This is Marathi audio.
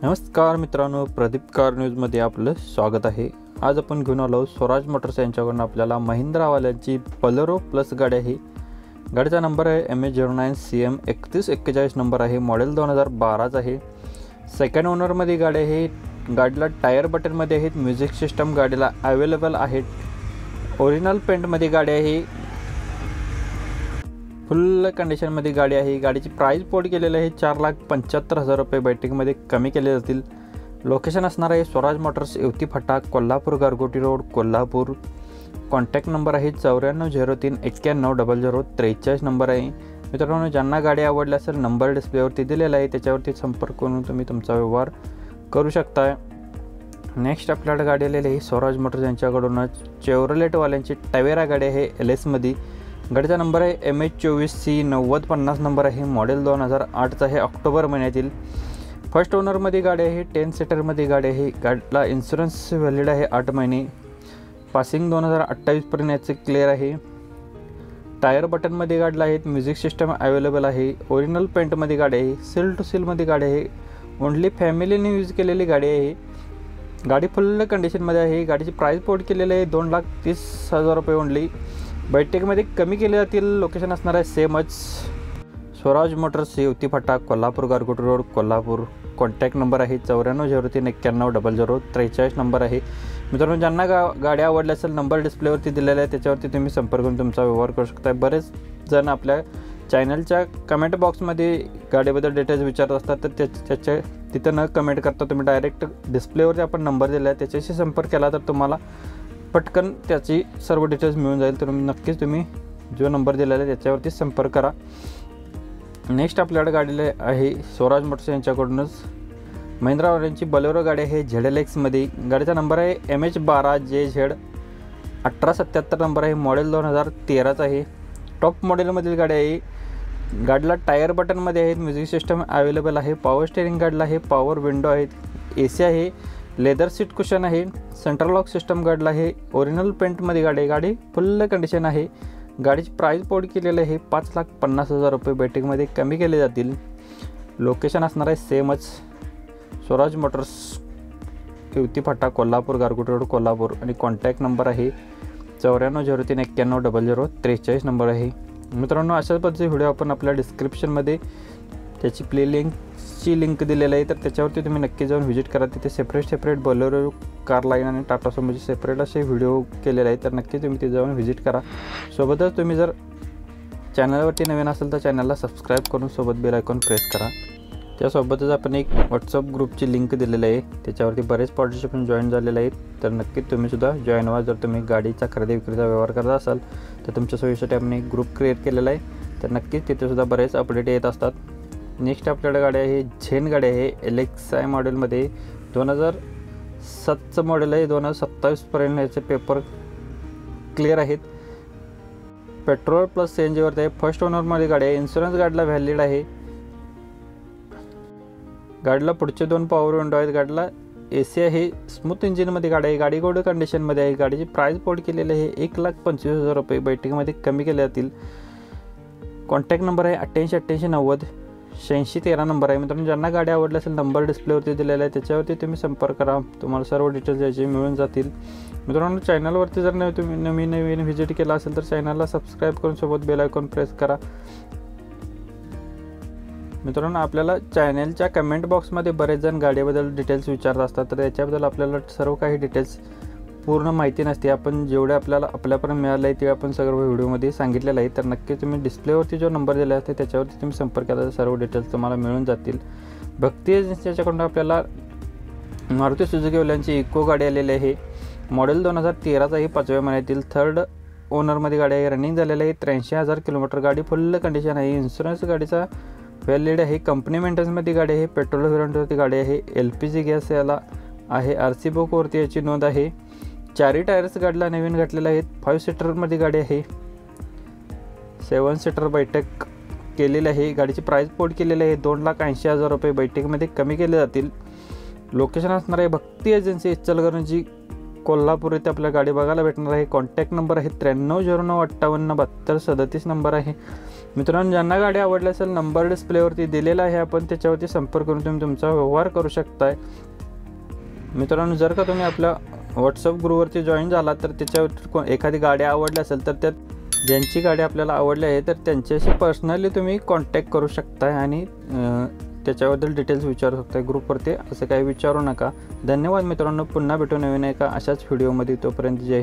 नमस्कार मित्रांनो, प्रदीप कार न्यूजमध्ये आपलं स्वागत आहे। आज आपण घेऊन आलो स्वराज मोटर्स यांच्याकडून आपल्याला महिंद्रावाल्यांची बलेरो प्लस गाडी आहे। गाडीचा नंबर आहे MH09CM 3141 नंबर आहे। मॉडेल 2012 आहे। सेकंड ओनरमध्ये गाडी आहे। गाडीला टायर बटनमध्ये आहेत। म्युझिक सिस्टम गाडीला अवेलेबल आहे। ओरिजिनल पेंटमध्ये गाडी आहे। फुल कंडिशनमध्ये गाडी आहे। गाडीची प्राइस पोट केलेली आहे 4,75,000 रुपये। बैठकीमध्ये कमी केले जातील। लोकेशन असणार आहे स्वराज मोटर्स, येवती फाटा, कोल्हापूर, गारगोटी रोड, कोल्हापूर। कॉन्टॅक्ट नंबर आहे 9403910043 नंबर आहे। मित्रांनो, ज्यांना गाडी आवडली असेल नंबर डिस्प्लेवरती दिलेला आहे, त्याच्यावरती संपर्क करून तुम्ही तुमचा व्यवहार करू शकता। नेक्स्ट आपल्याला गाडी आलेली आहे स्वराज मोटर्स यांच्याकडूनच चेव्हरोलेटवाल्यांची टवेरा गाडी आहे LS मध्ये। गाडीचा नंबर आहे MH24C9050 नंबर आहे। मॉडेल 2008 आहे। ऑक्टोबर महिन्यातील फर्स्ट ओनरमध्ये गाडी आहे। 10 सीटरमध्ये गाडी आहे। गाडीला इन्शुरन्स व्हॅलिड आहे 8 महिने। पासिंग 2028 पर्यंत याचे क्लिअर आहे। टायर बटनमध्ये गाडीला आहेत। म्युझिक सिस्टम अवेलेबल आहे। ओरिजिनल पेंटमध्ये गाडी आहे। सील टू सीलमध्ये गाडी आहे। ओनली फॅमिलीने यूज केलेली गाडी आहे। गाडी फुल कंडिशनमध्ये आहे। गाडीची प्राइस पोट केलेली आहे 2,30,000 रुपये ओनली। बैठकीमध्ये कमी केले जातील। लोकेशन असणार आहे सेमच स्वराज मोटर्स, येवती फाटा, कोल्हापूर, गारगोटी रोड, कोल्हापूर। कॉन्टॅक्ट नंबर आहे 9403910043 नंबर आहे। मित्रांनो, ज्यांना गाडी आवडली असेल नंबर डिस्प्लेवरती दिलेला आहे, त्याच्यावरती तुम्ही संपर्क करून तुमचा व्यवहार करू शकता। बरेच जण आपल्या चॅनलच्या कमेंट बॉक्समध्ये गाडीबद्दल डिटेल्स विचारत असतात, तर त्याच्या तिथं न कमेंट करता तुम्ही डायरेक्ट डिस्प्लेवरती आपण नंबर दिला आहे त्याच्याशी संपर्क केला तर तुम्हाला पटकन त्याची सर्व डिटेल्स मिळून जाईल। तर नक्कीच तुम्ही जो नंबर दिलेला आहे त्याच्यावरती संपर्क करा। नेक्स्ट आपल्याकडे गाडीला आहे स्वराज मोटर्स यांच्याकडूनच महिंद्रावाल्यांची बलेरो गाडी आहे ZLX मध्ये। गाडीचा नंबर आहे MH12JZ 1877 नंबर आहे। मॉडेल 2013 आहे। टॉप मॉडेलमधील गाडी आहे। गाडीला टायर बटनमध्ये आहेत। म्युझिक सिस्टम अवेलेबल आहे। पॉवर स्टेअरिंग गाडीला आहे। पॉवर विंडो आहेत। AC आहे। लेदर सीट कुशन आहे। सेंट्रल लॉक सिस्टम गाडीला आहे। ओरिजिनल पेंटमध्ये गाडी आहे। गाडी फुल कंडिशन आहे। गाडीची प्राइस पोट केलेली आहे 5,50,000 रुपये। बैठकीमध्ये कमी केले जातील। लोकेशन असणार आहे सेमच स्वराज मोटर्स, येवती फाटा, कोल्हापूर, गारगोटी रोड, कोल्हापूर। आणि कॉन्टॅक्ट नंबर आहे 9403910043 नंबर आहे। मित्रांनो, अशाच पद्धतीचे व्हिडिओ आपण आपल्या डिस्क्रिप्शनमध्ये त्याची लिंकची लिंक दिलेली आहे, तर त्याच्यावरती तुम्ही नक्की जाऊन व्हिजिट करा। तिथे सेपरेट बलेरो कार लाईन आणि टाटा सुमोचे सेपरेट असे व्हिडिओ केलेले आहेत, तर नक्की तुम्ही तिथे जाऊन व्हिजिट करा। सोबतच तुम्ही जर चॅनलवरती नवीन असेल तर चॅनलला सबस्क्राईब करून सोबत बेल आयकॉन प्रेस करा। त्यासोबतच आपण एक व्हॉट्सअप ग्रुपची लिंक दिलेली आहे, त्याच्यावरती बरेच पार्टिसिपंट जॉईन झालेले आहेत, तर नक्की तुम्हीसुद्धा जॉईन व्हा। जर तुम्ही गाडीचा खरेदी विक्रीचा व्यवहार करत असाल तर तुमच्या सोयीसाठी आपण एक ग्रुप क्रिएट केलेला आहे, तर नक्कीच तिथेसुद्धा बरेच अपडेट येत असतात। नेक्स्ट आपल्याकडे गाडी आहे झेन गाडी आहे LXi मॉडेलमध्ये। 2007चं मॉडेल आहे। 2027 पर्यंत याचे पेपर क्लिअर आहेत। पेट्रोल प्लस CNGवरती आहे। फर्स्ट ओनरमध्ये गाडी आहे। इन्शुरन्स गाडीला व्हॅलिड आहे। गाडीला पुढचे 2 पॉवर विंडो आहेत। गाडीला AC आहे। स्मूथ इंजिनमध्ये गाडी आहे। गाडी गुड कंडिशनमध्ये आहे। गाडीची प्राइस पोट केलेली आहे 1,25,000 रुपये। बैठकीमध्ये कमी केले जातील। कॉन्टॅक्ट नंबर आहे 8890908613 नंबर आहे। मित्रांनो, ज्यांना गाडी आवडली असेल नंबर डिस्प्लेवरती दिलेला आहे, त्याच्यावरती तुम्ही संपर्क करा। तुम्हाला सर्व डिटेल्स याचे मिळून जातील। मित्रांनो, चॅनलवरती जर तुम्ही नवीन व्हिजिट केला असेल तर चॅनलला सबस्क्राईब करून सोबत बेल आयकॉन प्रेस करा। मित्रांनो, आपल्याला चॅनलच्या कमेंट बॉक्समध्ये बरेच जण गाडीबद्दल डिटेल्स विचारत असतात, तर याच्याबद्दल आपल्याला सर्व काही डिटेल्स पूर्ण माहिती नसते। आपण जेवढे आपल्यापर्यंत मिळालं आहे ते आपण सर्व व्हिडिओमध्ये सांगितलेलं आहे, तर नक्की तुम्ही डिस्प्लेवरती जो नंबर दिला आहे त्याच्यावरती तुम्ही संपर्क केला तर सर्व डिटेल्स तुम्हाला मिळून जातील। भक्ती एजन्सीच्याकडून आपल्याला मारुती सुझुकी वाल्यांची इको गाडी आलेली आहे। मॉडेल 2013 आहे। 5व्या महिन्यातील थर्ड ओनरमध्ये गाडी आहे। रनिंग झालेलं आहे 83,000 किलोमीटर। गाडी फुल कंडिशन आहे। इन्शुरन्स गाडीचा व्हॅलिड आहे। कंपनी मेंटेनन्समध्ये गाडी आहे। पेट्रोल व्हेरियंटवरती गाडी आहे। LPG गॅस याला आहे। RC बुकवरती याची नोंद आहे। 4 टायर्स गाडीला नवीन घातलेले आहेत। 5 सीटरमध्ये गाडी आहे। 7 सीटर बैठक केलेली आहे। गाडीची प्राइस पोट केलेली आहे 2,80,000 रुपये। बैठकीमध्ये कमी केले जातील। लोकेशन असणार आहे भक्ती एजन्सी, इचलकरंजी, कोल्हापूर येथे आपल्याला गाडी बघायला भेटणार आहे। कॉन्टॅक्ट नंबर आहे 9309587237 नंबर आहे। मित्रांनो, ज्यांना गाडी आवडली असेल नंबर डिस्प्लेवरती दिलेला आहे, आपण त्याच्यावरती संपर्क करून तुम्ही तुमचा व्यवहार करू शकताय. मित्रांनो, जर का तुम्ही आपल्या व्हॉट्सअप ग्रुपवरती जॉईन झाला तर त्याच्यावरती एखादी गाडी आवडली असेल तर त्यात ज्यांची गाडी आपल्याला आवडली आहे तर त्यांच्याशी पर्सनली तुम्ही कॉन्टॅक्ट करू शकताय आणि त्याच्याबद्दल डिटेल्स विचारू शकताय. ग्रुपवरती असं काही विचारू नका. धन्यवाद मित्रांनो. पुन्हा भेटू नवीन एका अशाच व्हिडिओमध्ये. तोपर्यंत जय